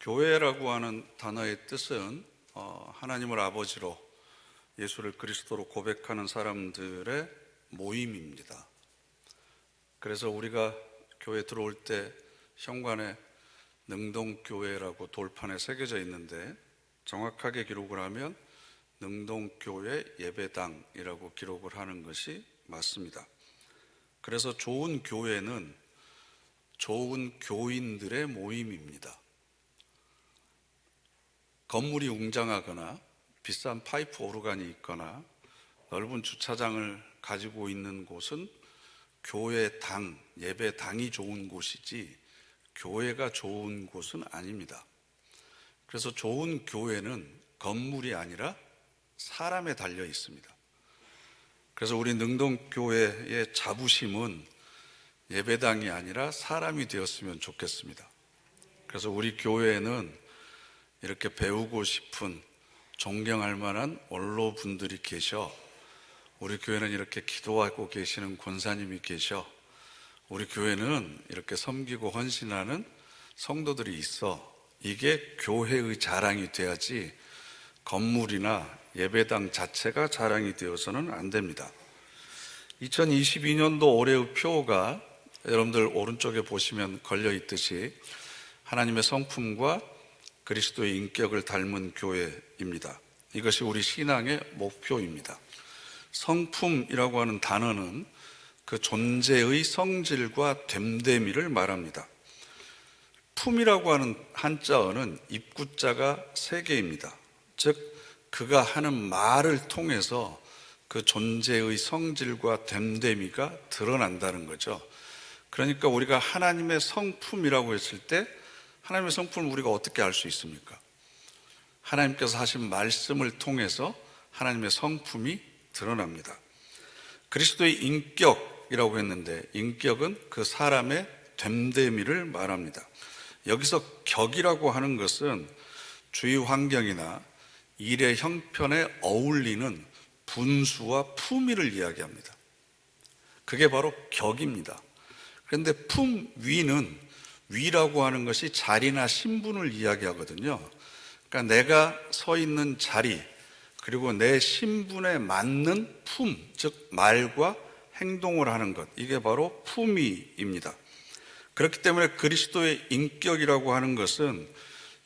교회라고 하는 단어의 뜻은 하나님을 아버지로 예수를 그리스도로 고백하는 사람들의 모임입니다. 그래서 우리가 교회 들어올 때 현관에 능동교회라고 돌판에 새겨져 있는데 정확하게 기록을 하면 능동교회 예배당이라고 기록을 하는 것이 맞습니다. 그래서 좋은 교회는 좋은 교인들의 모임입니다. 건물이 웅장하거나 비싼 파이프 오르간이 있거나 넓은 주차장을 가지고 있는 곳은 교회당, 예배당이 좋은 곳이지 교회가 좋은 곳은 아닙니다. 그래서 좋은 교회는 건물이 아니라 사람에 달려 있습니다. 그래서 우리 능동교회의 자부심은 예배당이 아니라 사람이 되었으면 좋겠습니다. 그래서 우리 교회에는 이렇게 배우고 싶은 존경할 만한 원로분들이 계셔. 우리 교회는 이렇게 기도하고 계시는 권사님이 계셔. 우리 교회는 이렇게 섬기고 헌신하는 성도들이 있어. 이게 교회의 자랑이 돼야지 건물이나 예배당 자체가 자랑이 되어서는 안 됩니다. 2022년도 올해의 표가 여러분들 오른쪽에 보시면 걸려 있듯이 하나님의 성품과 그리스도의 인격을 닮은 교회입니다. 이것이 우리 신앙의 목표입니다. 성품이라고 하는 단어는 그 존재의 성질과 됨됨이를 말합니다. 품이라고 하는 한자어는 입구자가 3개입니다. 즉 그가 하는 말을 통해서 그 존재의 성질과 됨됨이가 드러난다는 거죠. 그러니까 우리가 하나님의 성품이라고 했을 때 하나님의 성품을 우리가 어떻게 알 수 있습니까? 하나님께서 하신 말씀을 통해서 하나님의 성품이 드러납니다. 그리스도의 인격이라고 했는데 인격은 그 사람의 됨됨이를 말합니다. 여기서 격이라고 하는 것은 주위 환경이나 일의 형편에 어울리는 분수와 품위를 이야기합니다. 그게 바로 격입니다. 그런데 품위는 위라고 하는 것이 자리나 신분을 이야기하거든요. 그러니까 내가 서 있는 자리 그리고 내 신분에 맞는 품, 즉 말과 행동을 하는 것, 이게 바로 품위입니다. 그렇기 때문에 그리스도의 인격이라고 하는 것은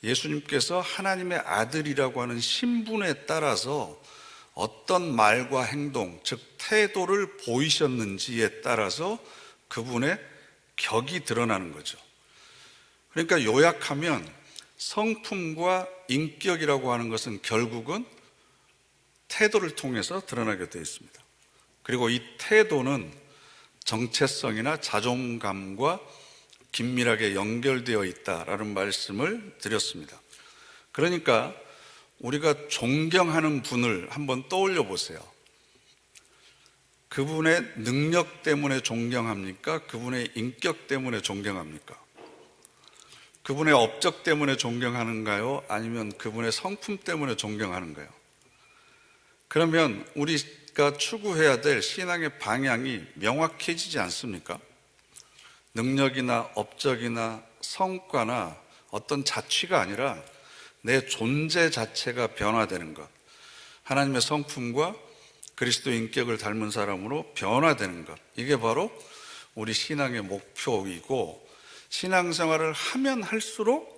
예수님께서 하나님의 아들이라고 하는 신분에 따라서 어떤 말과 행동, 즉 태도를 보이셨는지에 따라서 그분의 격이 드러나는 거죠. 그러니까 요약하면 성품과 인격이라고 하는 것은 결국은 태도를 통해서 드러나게 되어 있습니다. 그리고 이 태도는 정체성이나 자존감과 긴밀하게 연결되어 있다라는 말씀을 드렸습니다. 그러니까 우리가 존경하는 분을 한번 떠올려 보세요. 그분의 능력 때문에 존경합니까? 그분의 인격 때문에 존경합니까? 그분의 업적 때문에 존경하는가요? 아니면 그분의 성품 때문에 존경하는가요? 그러면 우리가 추구해야 될 신앙의 방향이 명확해지지 않습니까? 능력이나 업적이나 성과나 어떤 자취가 아니라 내 존재 자체가 변화되는 것, 하나님의 성품과 그리스도의 인격을 닮은 사람으로 변화되는 것, 이게 바로 우리 신앙의 목표이고 신앙생활을 하면 할수록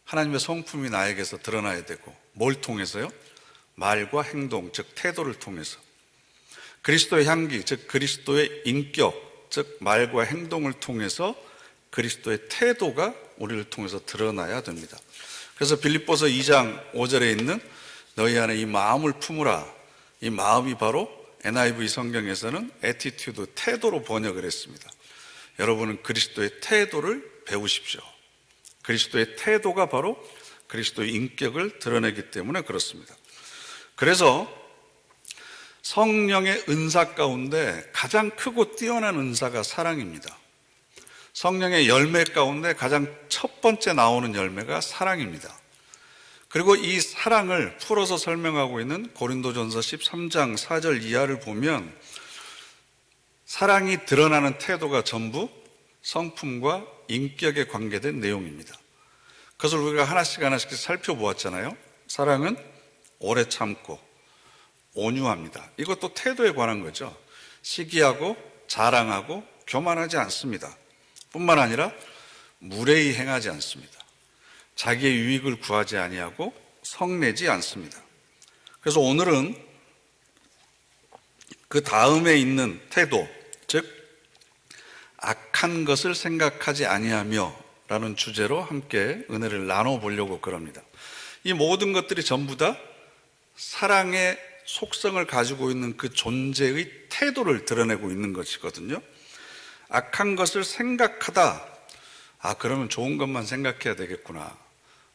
하나님의 성품이 나에게서 드러나야 되고 뭘 통해서요? 말과 행동, 즉 태도를 통해서 그리스도의 향기, 즉 그리스도의 인격, 즉 말과 행동을 통해서 그리스도의 태도가 우리를 통해서 드러나야 됩니다. 그래서 빌립보서 2장 5절에 있는 너희 안에 이 마음을 품으라, 이 마음이 바로 NIV 성경에서는 attitude, 태도로 번역을 했습니다. 여러분은 그리스도의 태도를 배우십시오. 그리스도의 태도가 바로 그리스도의 인격을 드러내기 때문에 그렇습니다. 그래서 성령의 은사 가운데 가장 크고 뛰어난 은사가 사랑입니다. 성령의 열매 가운데 가장 첫 번째 나오는 열매가 사랑입니다. 그리고 이 사랑을 풀어서 설명하고 있는 고린도전서 13장 4절 이하를 보면 사랑이 드러나는 태도가 전부 성품과 인격에 관계된 내용입니다. 그것을 우리가 하나씩 하나씩 살펴보았잖아요. 사랑은 오래 참고 온유합니다. 이것도 태도에 관한 거죠. 시기하고 자랑하고 교만하지 않습니다. 뿐만 아니라 무례히 행하지 않습니다. 자기의 유익을 구하지 아니하고 성내지 않습니다. 그래서 오늘은 그 다음에 있는 태도, 즉 악한 것을 생각하지 아니하며 라는 주제로 함께 은혜를 나눠보려고 그럽니다. 이 모든 것들이 전부 다 사랑의 속성을 가지고 있는 그 존재의 태도를 드러내고 있는 것이거든요. 악한 것을 생각하다, 그러면 좋은 것만 생각해야 되겠구나,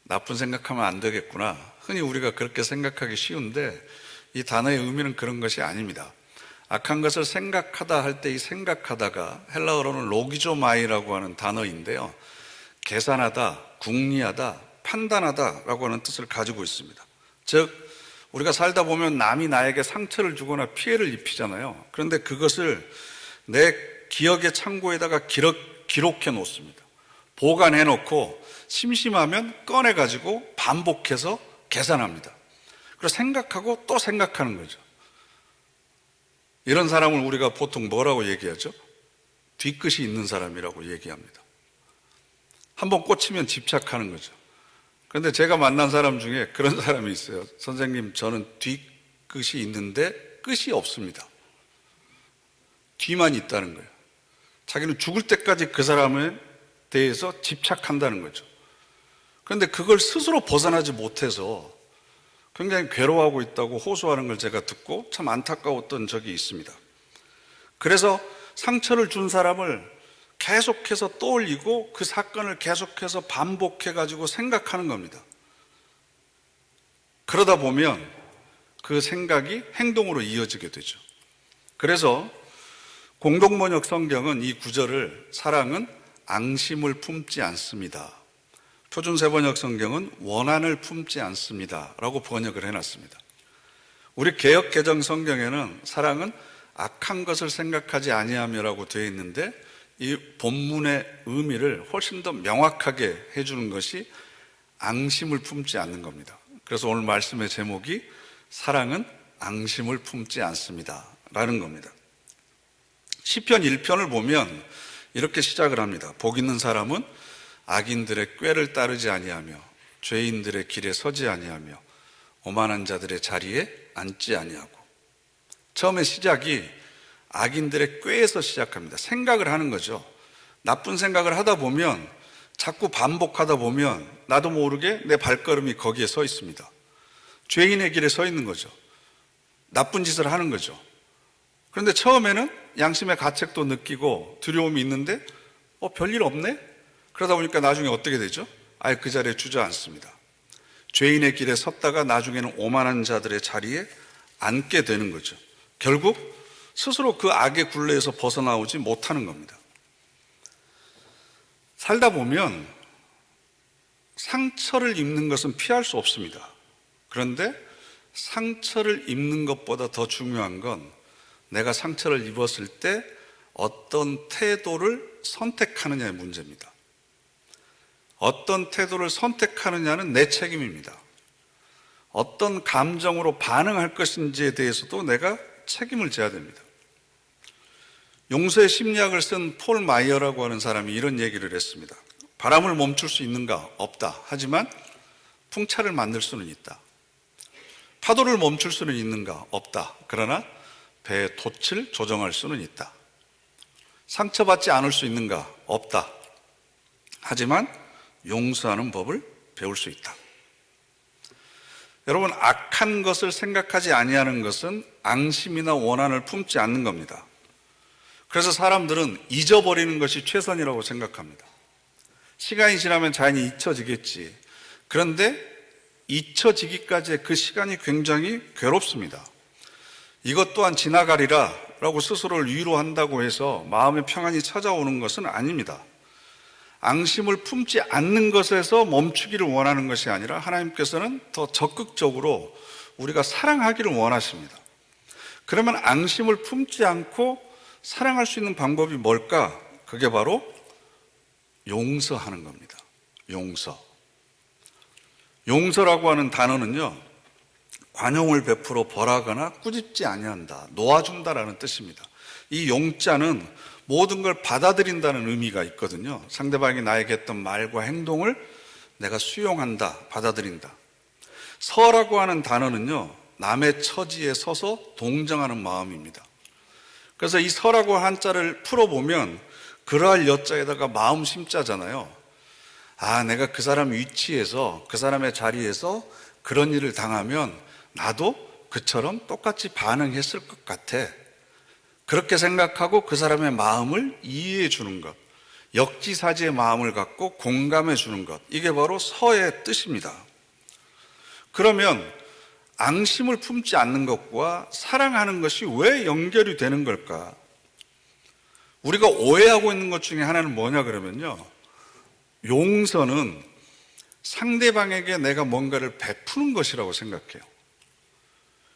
나쁜 생각하면 안 되겠구나, 흔히 우리가 그렇게 생각하기 쉬운데 이 단어의 의미는 그런 것이 아닙니다. 악한 것을 생각하다 할 때 이 생각하다가 헬라어로는 로기조마이라고 하는 단어인데요, 계산하다, 궁리하다, 판단하다라고 하는 뜻을 가지고 있습니다. 즉 우리가 살다 보면 남이 나에게 상처를 주거나 피해를 입히잖아요. 그런데 그것을 내 기억의 창고에다가 기록해 놓습니다. 보관해 놓고 심심하면 꺼내 가지고 반복해서 계산합니다. 그리고 생각하고 또 생각하는 거죠. 이런 사람을 우리가 보통 뭐라고 얘기하죠? 뒤끝이 있는 사람이라고 얘기합니다. 한번 꽂히면 집착하는 거죠. 그런데 제가 만난 사람 중에 그런 사람이 있어요. 선생님, 저는 뒤끝이 있는데 끝이 없습니다. 뒤만 있다는 거예요. 자기는 죽을 때까지 그 사람에 대해서 집착한다는 거죠. 그런데 그걸 스스로 벗어나지 못해서 굉장히 괴로워하고 있다고 호소하는 걸 제가 듣고 참 안타까웠던 적이 있습니다. 그래서 상처를 준 사람을 계속해서 떠올리고 그 사건을 계속해서 반복해가지고 생각하는 겁니다. 그러다 보면 그 생각이 행동으로 이어지게 되죠. 그래서 공동번역 성경은 이 구절을 사랑은 앙심을 품지 않습니다, 표준세번역 성경은 원한을 품지 않습니다 라고 번역을 해놨습니다. 우리 개역개정 성경에는 사랑은 악한 것을 생각하지 아니하며라고 되어 있는데 이 본문의 의미를 훨씬 더 명확하게 해주는 것이 앙심을 품지 않는 겁니다. 그래서 오늘 말씀의 제목이 사랑은 앙심을 품지 않습니다 라는 겁니다. 시편 1편을 보면 이렇게 시작을 합니다. 복 있는 사람은 악인들의 꾀를 따르지 아니하며 죄인들의 길에 서지 아니하며 오만한 자들의 자리에 앉지 아니하고. 처음에 시작이 악인들의 꾀에서 시작합니다. 생각을 하는 거죠. 나쁜 생각을 하다 보면, 자꾸 반복하다 보면 나도 모르게 내 발걸음이 거기에 서 있습니다. 죄인의 길에 서 있는 거죠. 나쁜 짓을 하는 거죠. 그런데 처음에는 양심의 가책도 느끼고 두려움이 있는데 별일 없네? 그러다 보니까 나중에 어떻게 되죠? 아예 그 자리에 주저앉습니다. 죄인의 길에 섰다가 나중에는 오만한 자들의 자리에 앉게 되는 거죠. 결국 스스로 그 악의 굴레에서 벗어나오지 못하는 겁니다. 살다 보면 상처를 입는 것은 피할 수 없습니다. 그런데 상처를 입는 것보다 더 중요한 건 내가 상처를 입었을 때 어떤 태도를 선택하느냐의 문제입니다. 어떤 태도를 선택하느냐는 내 책임입니다. 어떤 감정으로 반응할 것인지에 대해서도 내가 책임을 져야 됩니다. 용서의 심리학을 쓴 폴 마이어라고 하는 사람이 이런 얘기를 했습니다. 바람을 멈출 수 있는가? 없다. 하지만 풍차를 만들 수는 있다. 파도를 멈출 수는 있는가? 없다. 그러나 배의 돛을 조정할 수는 있다. 상처받지 않을 수 있는가? 없다. 하지만 용서하는 법을 배울 수 있다. 여러분, 악한 것을 생각하지 아니하는 것은 앙심이나 원한을 품지 않는 겁니다. 그래서 사람들은 잊어버리는 것이 최선이라고 생각합니다. 시간이 지나면 자연히 잊혀지겠지. 그런데 잊혀지기까지의 그 시간이 굉장히 괴롭습니다. 이것 또한 지나가리라 라고 스스로를 위로한다고 해서 마음의 평안이 찾아오는 것은 아닙니다. 앙심을 품지 않는 것에서 멈추기를 원하는 것이 아니라 하나님께서는 더 적극적으로 우리가 사랑하기를 원하십니다. 그러면 앙심을 품지 않고 사랑할 수 있는 방법이 뭘까? 그게 바로 용서하는 겁니다. 용서. 용서라고 하는 단어는요, 관용을 베풀어 벌하거나 꾸짖지 아니한다, 놓아준다라는 뜻입니다. 이 용자는 모든 걸 받아들인다는 의미가 있거든요. 상대방이 나에게 했던 말과 행동을 내가 수용한다, 받아들인다. 서라고 하는 단어는요, 남의 처지에 서서 동정하는 마음입니다. 그래서 이 서라고 한자를 풀어보면 그러할 여자에다가 마음 심자잖아요. 아, 내가 그 사람 위치에서, 그 사람의 자리에서 그런 일을 당하면 나도 그처럼 똑같이 반응했을 것 같아. 그렇게 생각하고 그 사람의 마음을 이해해 주는 것, 역지사지의 마음을 갖고 공감해 주는 것, 이게 바로 서의 뜻입니다. 그러면 앙심을 품지 않는 것과 사랑하는 것이 왜 연결이 되는 걸까? 우리가 오해하고 있는 것 중에 하나는 뭐냐 그러면요, 용서는 상대방에게 내가 뭔가를 베푸는 것이라고 생각해요.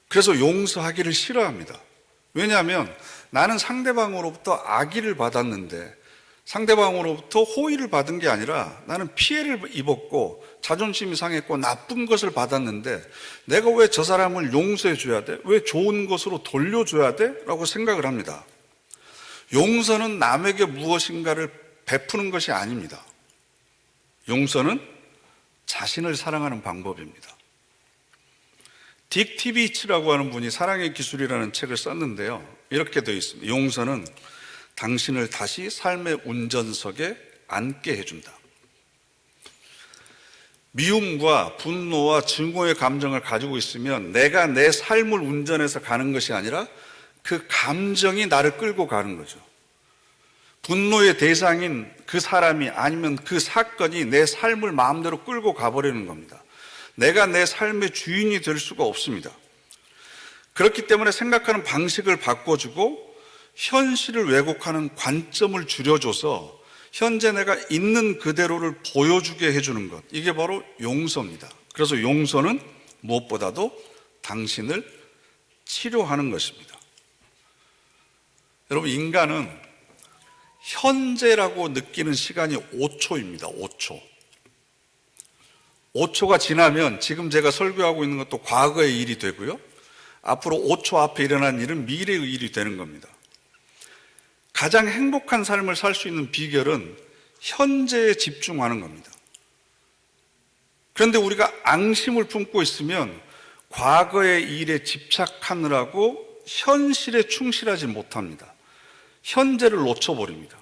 그래서 용서하기를 싫어합니다. 왜냐하면 나는 상대방으로부터 악의를 받았는데, 상대방으로부터 호의를 받은 게 아니라 나는 피해를 입었고 자존심이 상했고 나쁜 것을 받았는데 내가 왜 저 사람을 용서해 줘야 돼? 왜 좋은 것으로 돌려줘야 돼? 라고 생각을 합니다. 용서는 남에게 무엇인가를 베푸는 것이 아닙니다. 용서는 자신을 사랑하는 방법입니다. 딕 티비치라고 하는 분이 사랑의 기술이라는 책을 썼는데요, 이렇게 되어 있습니다. 용서는 당신을 다시 삶의 운전석에 앉게 해준다. 미움과 분노와 증오의 감정을 가지고 있으면 내가 내 삶을 운전해서 가는 것이 아니라 그 감정이 나를 끌고 가는 거죠. 분노의 대상인 그 사람이 아니면 그 사건이 내 삶을 마음대로 끌고 가버리는 겁니다. 내가 내 삶의 주인이 될 수가 없습니다. 그렇기 때문에 생각하는 방식을 바꿔주고 현실을 왜곡하는 관점을 줄여줘서 현재 내가 있는 그대로를 보여주게 해주는 것, 이게 바로 용서입니다. 그래서 용서는 무엇보다도 당신을 치료하는 것입니다. 여러분, 인간은 현재라고 느끼는 시간이 5초입니다. 5초. 5초가 지나면 지금 제가 설교하고 있는 것도 과거의 일이 되고요, 앞으로 5초 앞에 일어난 일은 미래의 일이 되는 겁니다. 가장 행복한 삶을 살 수 있는 비결은 현재에 집중하는 겁니다. 그런데 우리가 앙심을 품고 있으면 과거의 일에 집착하느라고 현실에 충실하지 못합니다. 현재를 놓쳐버립니다.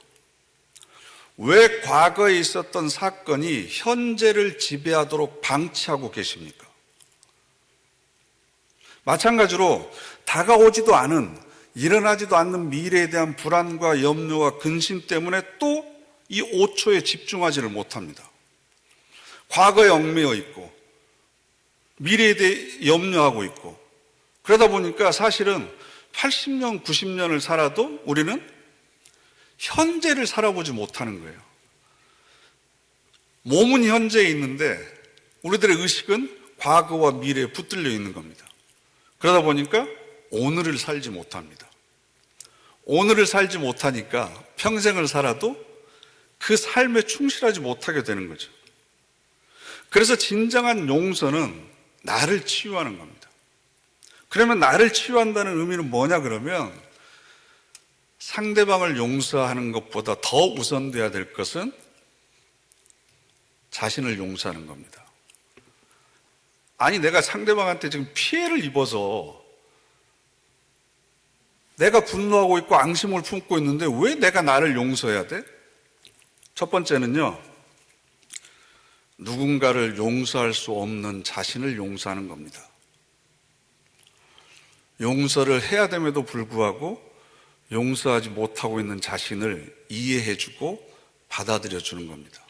왜 과거에 있었던 사건이 현재를 지배하도록 방치하고 계십니까? 마찬가지로 다가오지도 않은, 일어나지도 않는 미래에 대한 불안과 염려와 근심 때문에 또 이 5초에 집중하지를 못합니다. 과거에 얽매여 있고 미래에 대해 염려하고 있고, 그러다 보니까 사실은 80년, 90년을 살아도 우리는 현재를 살아보지 못하는 거예요. 몸은 현재에 있는데 우리들의 의식은 과거와 미래에 붙들려 있는 겁니다. 그러다 보니까 오늘을 살지 못합니다. 오늘을 살지 못하니까 평생을 살아도 그 삶에 충실하지 못하게 되는 거죠. 그래서 진정한 용서는 나를 치유하는 겁니다. 그러면 나를 치유한다는 의미는 뭐냐 그러면, 상대방을 용서하는 것보다 더 우선돼야 될 것은 자신을 용서하는 겁니다. 아니, 내가 상대방한테 지금 피해를 입어서 내가 분노하고 있고 앙심을 품고 있는데 왜 내가 나를 용서해야 돼? 첫 번째는요, 누군가를 용서할 수 없는 자신을 용서하는 겁니다. 용서를 해야 됨에도 불구하고 용서하지 못하고 있는 자신을 이해해주고 받아들여주는 겁니다.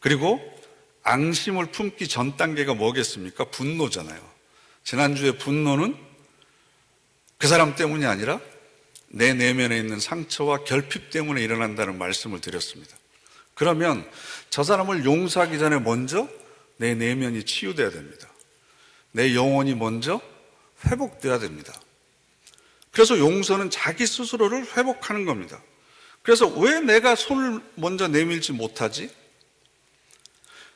그리고 앙심을 품기 전 단계가 뭐겠습니까? 분노잖아요. 지난주에 분노는 그 사람 때문이 아니라 내 내면에 있는 상처와 결핍 때문에 일어난다는 말씀을 드렸습니다. 그러면 저 사람을 용서하기 전에 먼저 내 내면이 치유돼야 됩니다. 내 영혼이 먼저 회복돼야 됩니다. 그래서 용서는 자기 스스로를 회복하는 겁니다. 그래서 왜 내가 손을 먼저 내밀지 못하지?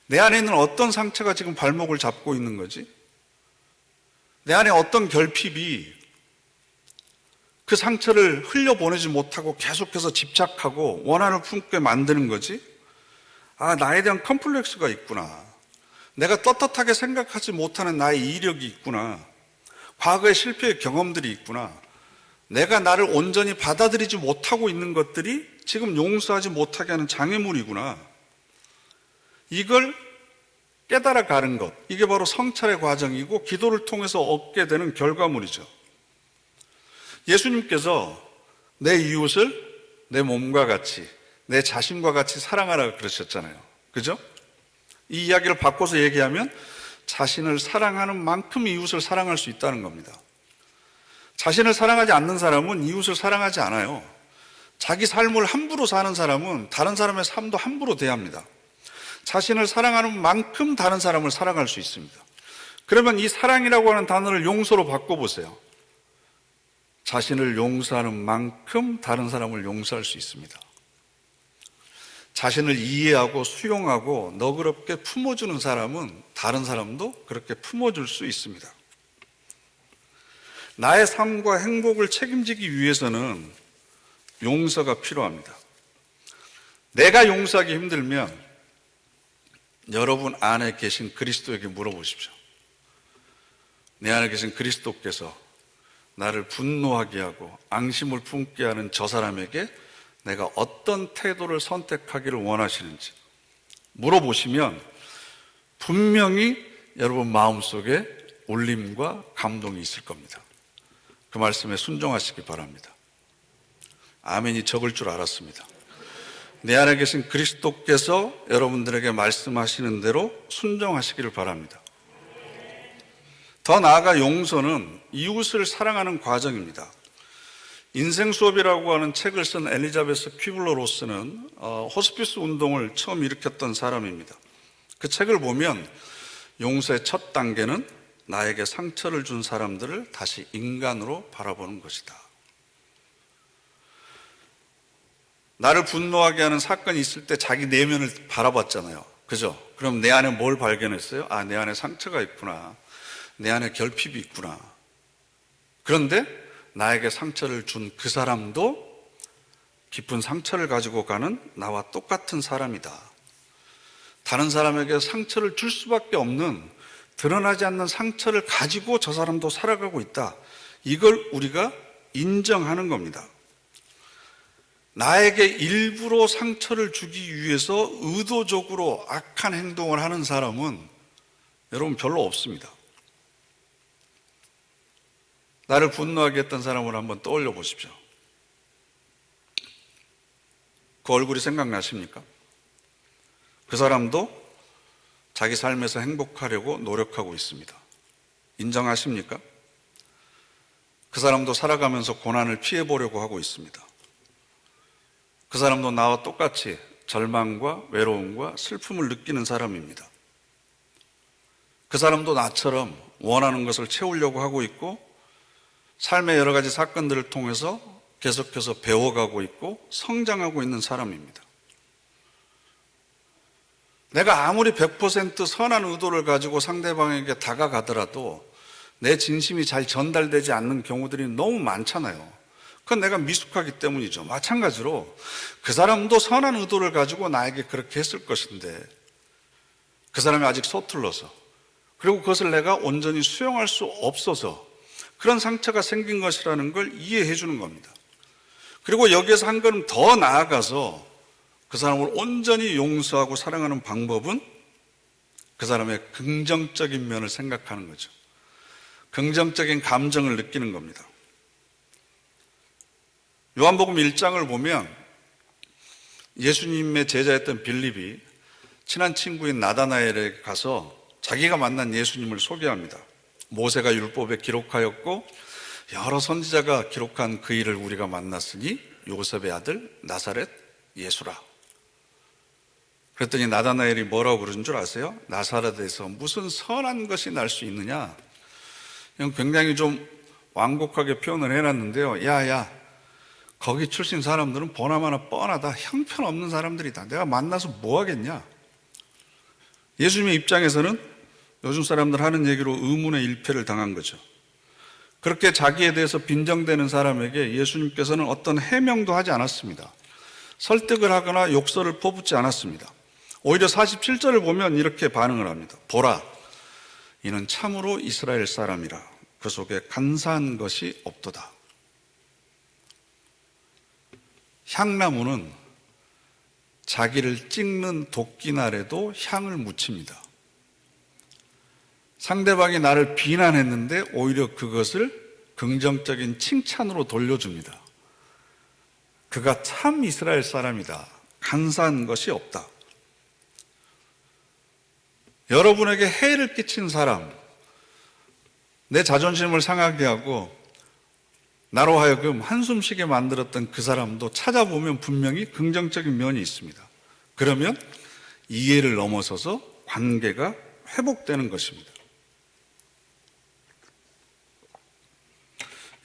내 안에 있는 어떤 상처가 지금 발목을 잡고 있는 거지? 내 안에 어떤 결핍이 그 상처를 흘려보내지 못하고 계속해서 집착하고 원한을 품게 만드는 거지? 아, 나에 대한 컴플렉스가 있구나. 내가 떳떳하게 생각하지 못하는 나의 이력이 있구나. 과거의 실패의 경험들이 있구나. 내가 나를 온전히 받아들이지 못하고 있는 것들이 지금 용서하지 못하게 하는 장애물이구나. 이걸 깨달아 가는 것, 이게 바로 성찰의 과정이고 기도를 통해서 얻게 되는 결과물이죠. 예수님께서 내 이웃을 내 몸과 같이, 내 자신과 같이 사랑하라 그러셨잖아요. 그죠? 이 이야기를 바꿔서 얘기하면 자신을 사랑하는 만큼 이웃을 사랑할 수 있다는 겁니다. 자신을 사랑하지 않는 사람은 이웃을 사랑하지 않아요. 자기 삶을 함부로 사는 사람은 다른 사람의 삶도 함부로 대합니다. 자신을 사랑하는 만큼 다른 사람을 사랑할 수 있습니다. 그러면 이 사랑이라고 하는 단어를 용서로 바꿔보세요. 자신을 용서하는 만큼 다른 사람을 용서할 수 있습니다. 자신을 이해하고 수용하고 너그럽게 품어주는 사람은 다른 사람도 그렇게 품어줄 수 있습니다. 나의 삶과 행복을 책임지기 위해서는 용서가 필요합니다. 내가 용서하기 힘들면 여러분 안에 계신 그리스도에게 물어보십시오. 내 안에 계신 그리스도께서 나를 분노하게 하고 앙심을 품게 하는 저 사람에게 내가 어떤 태도를 선택하기를 원하시는지 물어보시면 분명히 여러분 마음속에 울림과 감동이 있을 겁니다. 그 말씀에 순종하시기 바랍니다. 아멘이 적을 줄 알았습니다. 내 안에 계신 그리스도께서 여러분들에게 말씀하시는 대로 순종하시기를 바랍니다. 더 나아가 용서는 이웃을 사랑하는 과정입니다. 인생 수업이라고 하는 책을 쓴 엘리자베스 퀴블러-로스는 호스피스 운동을 처음 일으켰던 사람입니다. 그 책을 보면 용서의 첫 단계는 나에게 상처를 준 사람들을 다시 인간으로 바라보는 것이다. 나를 분노하게 하는 사건이 있을 때 자기 내면을 바라봤잖아요. 그죠? 그럼 내 안에 뭘 발견했어요? 아, 내 안에 상처가 있구나. 내 안에 결핍이 있구나. 그런데 나에게 상처를 준 그 사람도 깊은 상처를 가지고 가는 나와 똑같은 사람이다. 다른 사람에게 상처를 줄 수밖에 없는 드러나지 않는 상처를 가지고 저 사람도 살아가고 있다. 이걸 우리가 인정하는 겁니다. 나에게 일부러 상처를 주기 위해서 의도적으로 악한 행동을 하는 사람은 여러분 별로 없습니다. 나를 분노하게 했던 사람을 한번 떠올려 보십시오. 그 얼굴이 생각나십니까? 그 사람도 자기 삶에서 행복하려고 노력하고 있습니다. 인정하십니까? 그 사람도 살아가면서 고난을 피해보려고 하고 있습니다. 그 사람도 나와 똑같이 절망과 외로움과 슬픔을 느끼는 사람입니다. 그 사람도 나처럼 원하는 것을 채우려고 하고 있고 삶의 여러 가지 사건들을 통해서 계속해서 배워가고 있고 성장하고 있는 사람입니다. 내가 아무리 100% 선한 의도를 가지고 상대방에게 다가가더라도 내 진심이 잘 전달되지 않는 경우들이 너무 많잖아요. 그건 내가 미숙하기 때문이죠. 마찬가지로 그 사람도 선한 의도를 가지고 나에게 그렇게 했을 것인데 그 사람이 아직 서툴러서 그리고 그것을 내가 온전히 수용할 수 없어서 그런 상처가 생긴 것이라는 걸 이해해 주는 겁니다. 그리고 여기에서 한 걸음 더 나아가서 그 사람을 온전히 용서하고 사랑하는 방법은 그 사람의 긍정적인 면을 생각하는 거죠. 긍정적인 감정을 느끼는 겁니다. 요한복음 1장을 보면 예수님의 제자였던 빌립이 친한 친구인 나다나엘에게 가서 자기가 만난 예수님을 소개합니다. 모세가 율법에 기록하였고 여러 선지자가 기록한 그 일을 우리가 만났으니 요셉의 아들 나사렛 예수라. 그랬더니 나다나엘이 뭐라고 그러는 줄 아세요? 나사렛에서 무슨 선한 것이 날 수 있느냐? 굉장히 좀 완곡하게 표현을 해놨는데요. 야야, 거기 출신 사람들은 보나마나 뻔하다. 형편없는 사람들이다. 내가 만나서 뭐 하겠냐? 예수님의 입장에서는 요즘 사람들 하는 얘기로 의문의 일패를 당한 거죠. 그렇게 자기에 대해서 빈정대는 사람에게 예수님께서는 어떤 해명도 하지 않았습니다. 설득을 하거나 욕설을 퍼붓지 않았습니다. 오히려 47절을 보면 이렇게 반응을 합니다. 보라, 이는 참으로 이스라엘 사람이라. 그 속에 간사한 것이 없도다. 향나무는 자기를 찍는 도끼날에도 향을 묻힙니다. 상대방이 나를 비난했는데 오히려 그것을 긍정적인 칭찬으로 돌려줍니다. 그가 참 이스라엘 사람이다. 간사한 것이 없다. 여러분에게 해를 끼친 사람, 내 자존심을 상하게 하고 나로 하여금 한숨 쉬게 만들었던 그 사람도 찾아보면 분명히 긍정적인 면이 있습니다. 그러면 이해를 넘어서서 관계가 회복되는 것입니다.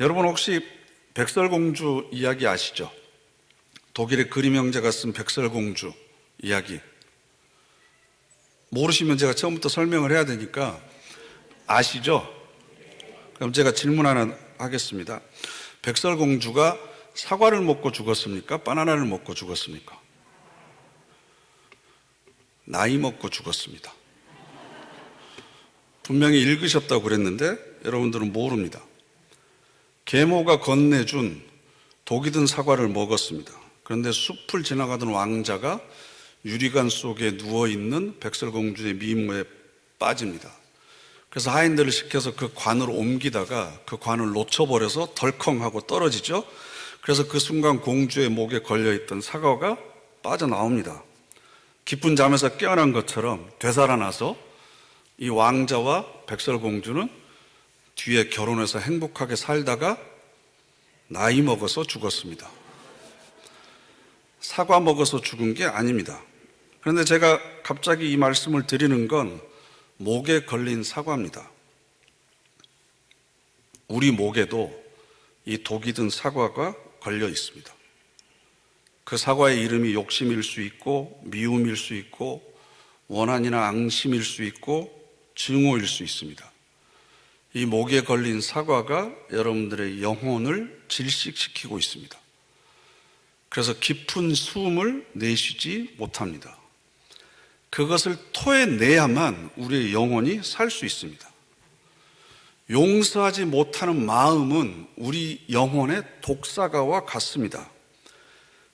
여러분 혹시 백설공주 이야기 아시죠? 독일의 그림 형제가 쓴 백설공주 이야기. 모르시면 제가 처음부터 설명을 해야 되니까 아시죠? 그럼 제가 질문 하나 하겠습니다. 백설공주가 사과를 먹고 죽었습니까? 바나나를 먹고 죽었습니까? 나이 먹고 죽었습니다. 분명히 읽으셨다고 그랬는데 여러분들은 모릅니다. 계모가 건네준 독이 든 사과를 먹었습니다. 그런데 숲을 지나가던 왕자가 유리관 속에 누워있는 백설공주의 미모에 빠집니다. 그래서 하인들을 시켜서 그 관으로 옮기다가 그 관을 놓쳐버려서 덜컹하고 떨어지죠. 그래서 그 순간 공주의 목에 걸려있던 사과가 빠져나옵니다. 깊은 잠에서 깨어난 것처럼 되살아나서 이 왕자와 백설공주는 뒤에 결혼해서 행복하게 살다가 나이 먹어서 죽었습니다. 사과 먹어서 죽은 게 아닙니다. 그런데 제가 갑자기 이 말씀을 드리는 건 목에 걸린 사과입니다. 우리 목에도 이 독이 든 사과가 걸려 있습니다. 그 사과의 이름이 욕심일 수 있고 미움일 수 있고 원한이나 앙심일 수 있고 증오일 수 있습니다. 이 목에 걸린 사과가 여러분들의 영혼을 질식시키고 있습니다. 그래서 깊은 숨을 내쉬지 못합니다. 그것을 토해내야만 우리의 영혼이 살 수 있습니다. 용서하지 못하는 마음은 우리 영혼의 독사가와 같습니다.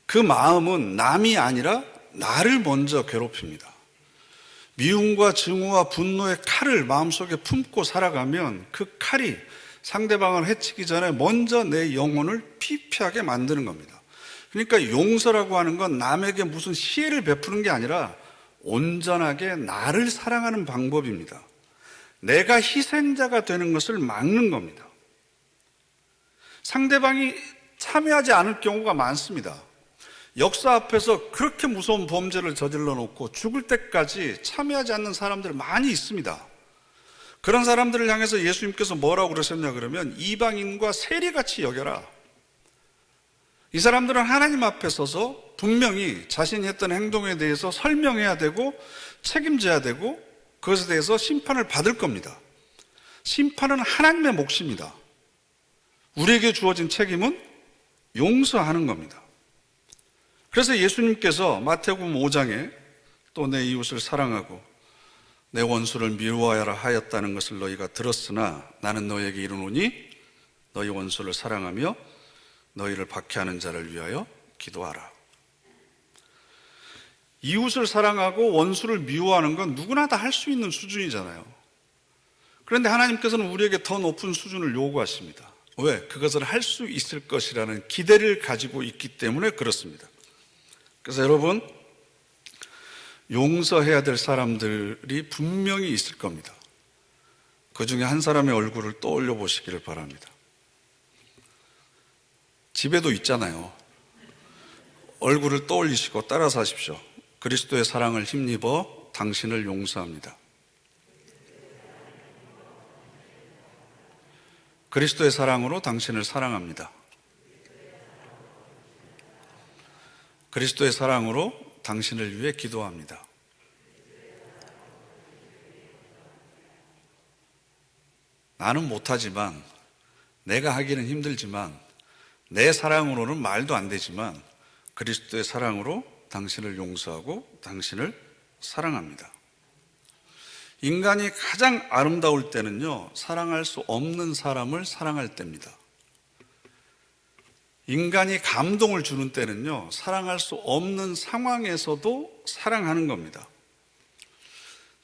그 마음은 남이 아니라 나를 먼저 괴롭힙니다. 미움과 증오와 분노의 칼을 마음속에 품고 살아가면 그 칼이 상대방을 해치기 전에 먼저 내 영혼을 피폐하게 만드는 겁니다. 그러니까 용서라고 하는 건 남에게 무슨 시혜를 베푸는 게 아니라 온전하게 나를 사랑하는 방법입니다. 내가 희생자가 되는 것을 막는 겁니다. 상대방이 참여하지 않을 경우가 많습니다. 역사 앞에서 그렇게 무서운 범죄를 저질러 놓고 죽을 때까지 참여하지 않는 사람들 많이 있습니다. 그런 사람들을 향해서 예수님께서 뭐라고 그러셨냐 그러면 이방인과 세리같이 여겨라. 이 사람들은 하나님 앞에 서서 분명히 자신이 했던 행동에 대해서 설명해야 되고 책임져야 되고 그것에 대해서 심판을 받을 겁니다. 심판은 하나님의 몫입니다. 우리에게 주어진 책임은 용서하는 겁니다. 그래서 예수님께서 마태복음 5장에 또 내 이웃을 사랑하고 내 원수를 미워하여라 하였다는 것을 너희가 들었으나 나는 너희에게 이르노니 너희 원수를 사랑하며 너희를 박해하는 자를 위하여 기도하라. 이웃을 사랑하고 원수를 미워하는 건 누구나 다 할 수 있는 수준이잖아요. 그런데 하나님께서는 우리에게 더 높은 수준을 요구하십니다. 왜? 그것을 할 수 있을 것이라는 기대를 가지고 있기 때문에 그렇습니다. 그래서 여러분, 용서해야 될 사람들이 분명히 있을 겁니다. 그 중에 한 사람의 얼굴을 떠올려 보시기를 바랍니다. 집에도 있잖아요. 얼굴을 떠올리시고 따라서 하십시오. 그리스도의 사랑을 힘입어 당신을 용서합니다. 그리스도의 사랑으로 당신을 사랑합니다. 그리스도의 사랑으로 당신을 위해 기도합니다. 나는 못하지만, 내가 하기는 힘들지만, 내 사랑으로는 말도 안 되지만 그리스도의 사랑으로 당신을 용서하고 당신을 사랑합니다. 인간이 가장 아름다울 때는요, 사랑할 수 없는 사람을 사랑할 때입니다. 인간이 감동을 주는 때는요, 사랑할 수 없는 상황에서도 사랑하는 겁니다.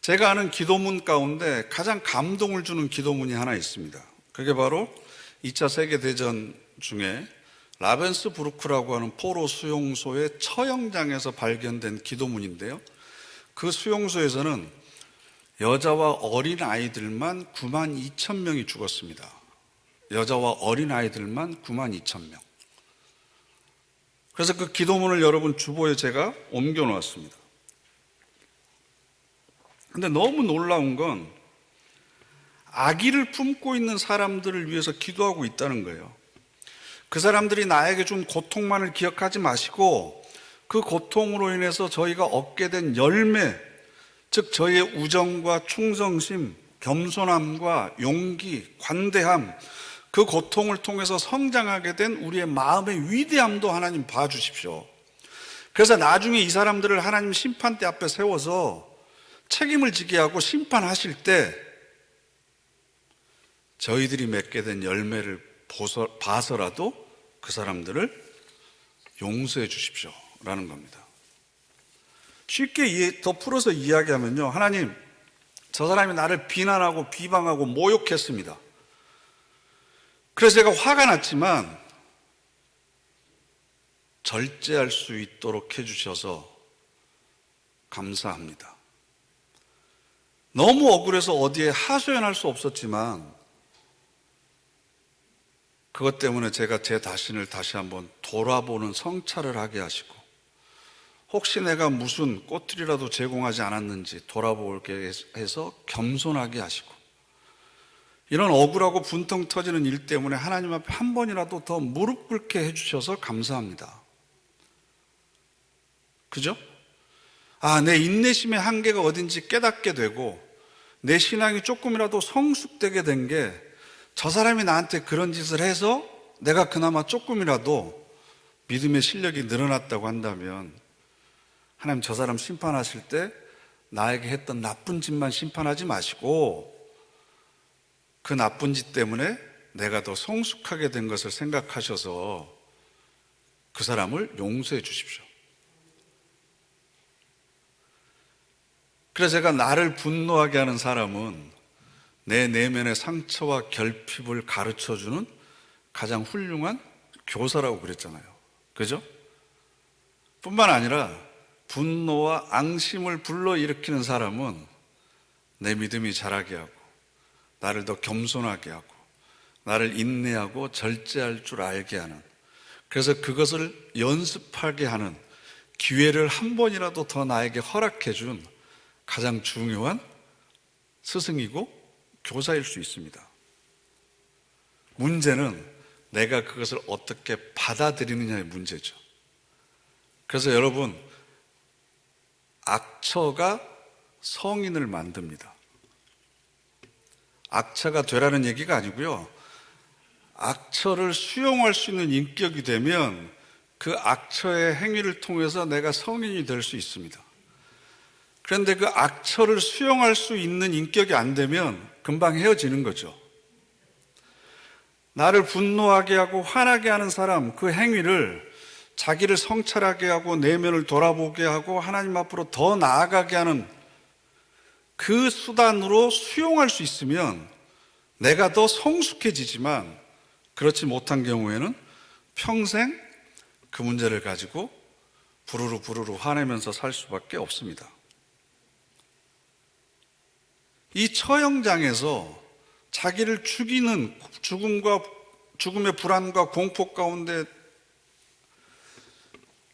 제가 아는 기도문 가운데 가장 감동을 주는 기도문이 하나 있습니다. 그게 바로 2차 세계대전 중에 라벤스부르크라고 하는 포로 수용소의 처형장에서 발견된 기도문인데요, 그 수용소에서는 여자와 어린 아이들만 92,000명이 죽었습니다. 여자와 어린 아이들만 92,000명. 그래서 그 기도문을 여러분 주보에 제가 옮겨 놓았습니다. 근데 너무 놀라운 건 아기를 품고 있는 사람들을 위해서 기도하고 있다는 거예요. 그 사람들이 나에게 준 고통만을 기억하지 마시고 그 고통으로 인해서 저희가 얻게 된 열매, 즉 저희의 우정과 충성심, 겸손함과 용기, 관대함, 그 고통을 통해서 성장하게 된 우리의 마음의 위대함도 하나님 봐주십시오. 그래서 나중에 이 사람들을 하나님 심판대 앞에 세워서 책임을 지게 하고 심판하실 때 저희들이 맺게 된 열매를 봐서라도 그 사람들을 용서해 주십시오 라는 겁니다. 쉽게 더 풀어서 이야기하면요, 하나님, 저 사람이 나를 비난하고 비방하고 모욕했습니다. 그래서 제가 화가 났지만 절제할 수 있도록 해주셔서 감사합니다. 너무 억울해서 어디에 하소연할 수 없었지만 그것 때문에 제가 제 자신을 다시 한번 돌아보는 성찰을 하게 하시고, 혹시 내가 무슨 꼬투리라도 제공하지 않았는지 돌아보게 해서 겸손하게 하시고, 이런 억울하고 분통 터지는 일 때문에 하나님 앞에 한 번이라도 더 무릎 꿇게 해주셔서 감사합니다. 그죠? 내 인내심의 한계가 어딘지 깨닫게 되고 내 신앙이 조금이라도 성숙되게 된 게 저 사람이 나한테 그런 짓을 해서 내가 그나마 조금이라도 믿음의 실력이 늘어났다고 한다면, 하나님, 저 사람 심판하실 때 나에게 했던 나쁜 짓만 심판하지 마시고 그 나쁜 짓 때문에 내가 더 성숙하게 된 것을 생각하셔서 그 사람을 용서해 주십시오. 그래서 제가 나를 분노하게 하는 사람은 내 내면의 상처와 결핍을 가르쳐주는 가장 훌륭한 교사라고 그랬잖아요. 그죠? 뿐만 아니라 분노와 앙심을 불러일으키는 사람은 내 믿음이 자라게 하고 나를 더 겸손하게 하고 나를 인내하고 절제할 줄 알게 하는, 그래서 그것을 연습하게 하는 기회를 한 번이라도 더 나에게 허락해 준 가장 중요한 스승이고 교사일 수 있습니다. 문제는 내가 그것을 어떻게 받아들이느냐의 문제죠. 그래서 여러분, 악처가 성인을 만듭니다. 악처가 되라는 얘기가 아니고요, 악처를 수용할 수 있는 인격이 되면 그 악처의 행위를 통해서 내가 성인이 될 수 있습니다. 그런데 그 악처를 수용할 수 있는 인격이 안 되면 금방 헤어지는 거죠. 나를 분노하게 하고 화나게 하는 사람, 그 행위를 자기를 성찰하게 하고 내면을 돌아보게 하고 하나님 앞으로 더 나아가게 하는 그 수단으로 수용할 수 있으면 내가 더 성숙해지지만, 그렇지 못한 경우에는 평생 그 문제를 가지고 부르르 화내면서 살 수밖에 없습니다. 이 처형장에서 자기를 죽이는 죽음의 불안과 공포 가운데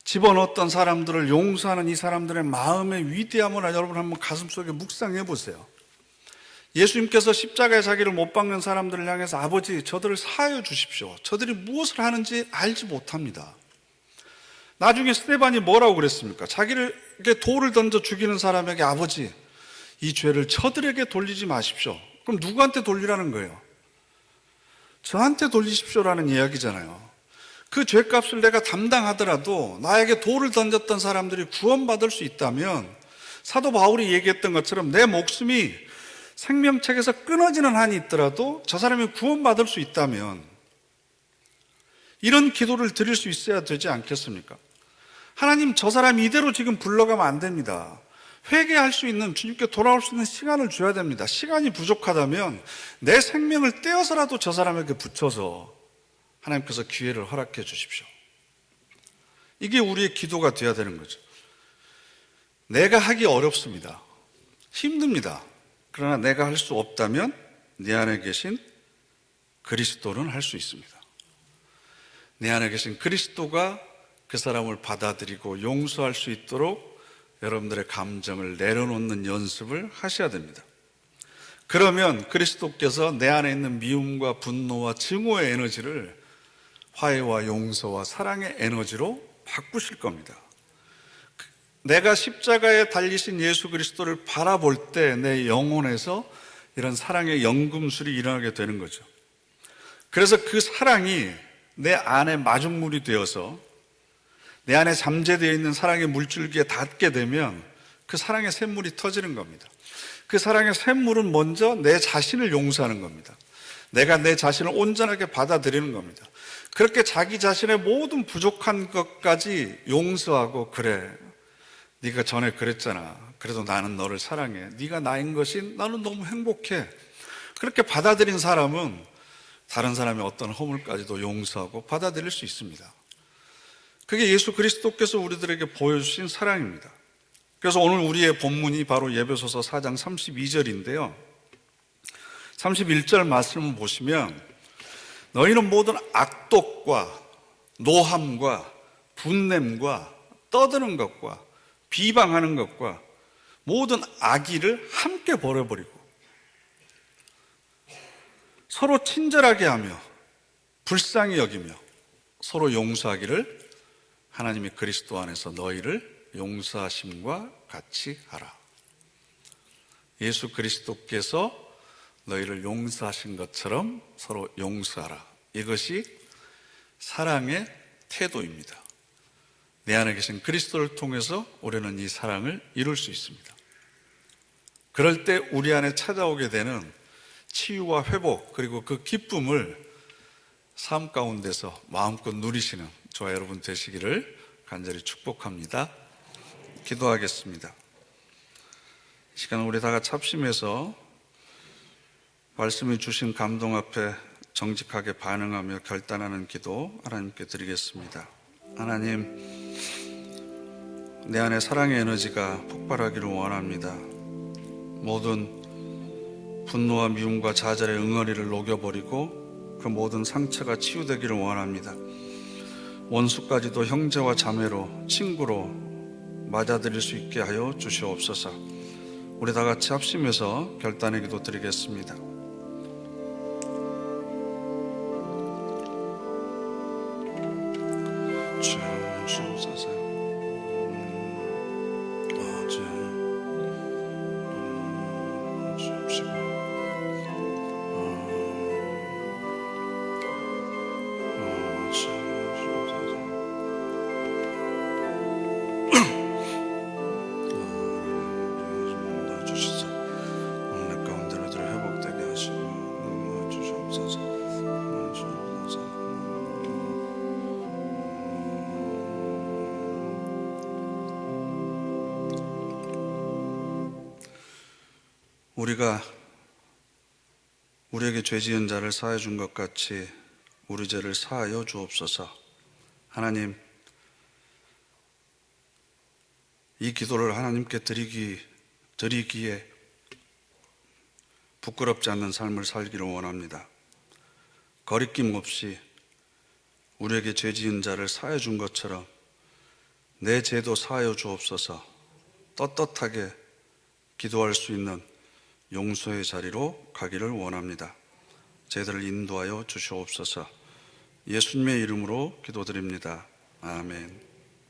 집어넣었던 사람들을 용서하는 이 사람들의 마음의 위대함을 여러분 한번 가슴속에 묵상해 보세요. 예수님께서 십자가에 자기를 못 박는 사람들을 향해서 아버지, 저들을 사하여 주십시오. 저들이 무엇을 하는지 알지 못합니다. 나중에 스데반이 뭐라고 그랬습니까? 자기에게 돌을 던져 죽이는 사람에게 아버지, 이 죄를 저들에게 돌리지 마십시오. 그럼 누구한테 돌리라는 거예요? 저한테 돌리십시오라는 이야기잖아요. 그 죄값을 내가 담당하더라도 나에게 돌을 던졌던 사람들이 구원받을 수 있다면, 사도 바울이 얘기했던 것처럼 내 목숨이 생명책에서 끊어지는 한이 있더라도 저 사람이 구원받을 수 있다면 이런 기도를 드릴 수 있어야 되지 않겠습니까? 하나님, 저 사람이 이대로 지금 불러가면 안 됩니다. 회개할 수 있는, 주님께 돌아올 수 있는 시간을 줘야 됩니다. 시간이 부족하다면 내 생명을 떼어서라도 저 사람에게 붙여서 하나님께서 기회를 허락해 주십시오. 이게 우리의 기도가 되어야 되는 거죠. 내가 하기 어렵습니다. 힘듭니다. 그러나 내가 할 수 없다면 내 안에 계신 그리스도는 할 수 있습니다. 내 안에 계신 그리스도가 그 사람을 받아들이고 용서할 수 있도록 여러분들의 감정을 내려놓는 연습을 하셔야 됩니다. 그러면 그리스도께서 내 안에 있는 미움과 분노와 증오의 에너지를 화해와 용서와 사랑의 에너지로 바꾸실 겁니다. 내가 십자가에 달리신 예수 그리스도를 바라볼 때 내 영혼에서 이런 사랑의 연금술이 일어나게 되는 거죠. 그래서 그 사랑이 내 안에 마중물이 되어서 내 안에 잠재되어 있는 사랑의 물줄기에 닿게 되면 그 사랑의 샘물이 터지는 겁니다. 그 사랑의 샘물은 먼저 내 자신을 용서하는 겁니다. 내가 내 자신을 온전하게 받아들이는 겁니다. 그렇게 자기 자신의 모든 부족한 것까지 용서하고, 그래, 네가 전에 그랬잖아. 그래도 나는 너를 사랑해. 네가 나인 것이 나는 너무 행복해. 그렇게 받아들인 사람은 다른 사람의 어떤 허물까지도 용서하고 받아들일 수 있습니다. 그게 예수 그리스도께서 우리들에게 보여주신 사랑입니다. 그래서 오늘 우리의 본문이 바로 예배소서 4장 32절인데요. 31절 말씀을 보시면, 너희는 모든 악독과 노함과 분냄과 떠드는 것과 비방하는 것과 모든 악의를 함께 버려버리고 서로 친절하게 하며 불쌍히 여기며 서로 용서하기를 하나님이 그리스도 안에서 너희를 용서하심과 같이 하라. 예수 그리스도께서 너희를 용서하신 것처럼 서로 용서하라. 이것이 사랑의 태도입니다. 내 안에 계신 그리스도를 통해서 우리는 이 사랑을 이룰 수 있습니다. 그럴 때 우리 안에 찾아오게 되는 치유와 회복, 그리고 그 기쁨을 삶 가운데서 마음껏 누리시는 저와 여러분 되시기를 간절히 축복합니다. 기도하겠습니다. 이 시간 우리 다 같이 합심해서 말씀이 주신 감동 앞에 정직하게 반응하며 결단하는 기도 하나님께 드리겠습니다. 하나님, 내 안에 사랑의 에너지가 폭발하기를 원합니다. 모든 분노와 미움과 좌절의 응어리를 녹여버리고 그 모든 상처가 치유되기를 원합니다. 원수까지도 형제와 자매로, 친구로 맞아들일 수 있게 하여 주시옵소서. 우리 다 같이 합심해서 결단의 기도 드리겠습니다. 주옵소서. 우리가 우리에게 죄 지은 자를 사하여 준 것 같이 우리 죄를 사하여 주옵소서. 하나님, 이 기도를 하나님께 드리기에 부끄럽지 않는 삶을 살기를 원합니다. 거리낌 없이 우리에게 죄 지은 자를 사하여 준 것처럼 내 죄도 사하여 주옵소서. 떳떳하게 기도할 수 있는 용서의 자리로 가기를 원합니다. 저희들을 인도하여 주시옵소서. 예수님의 이름으로 기도드립니다. 아멘.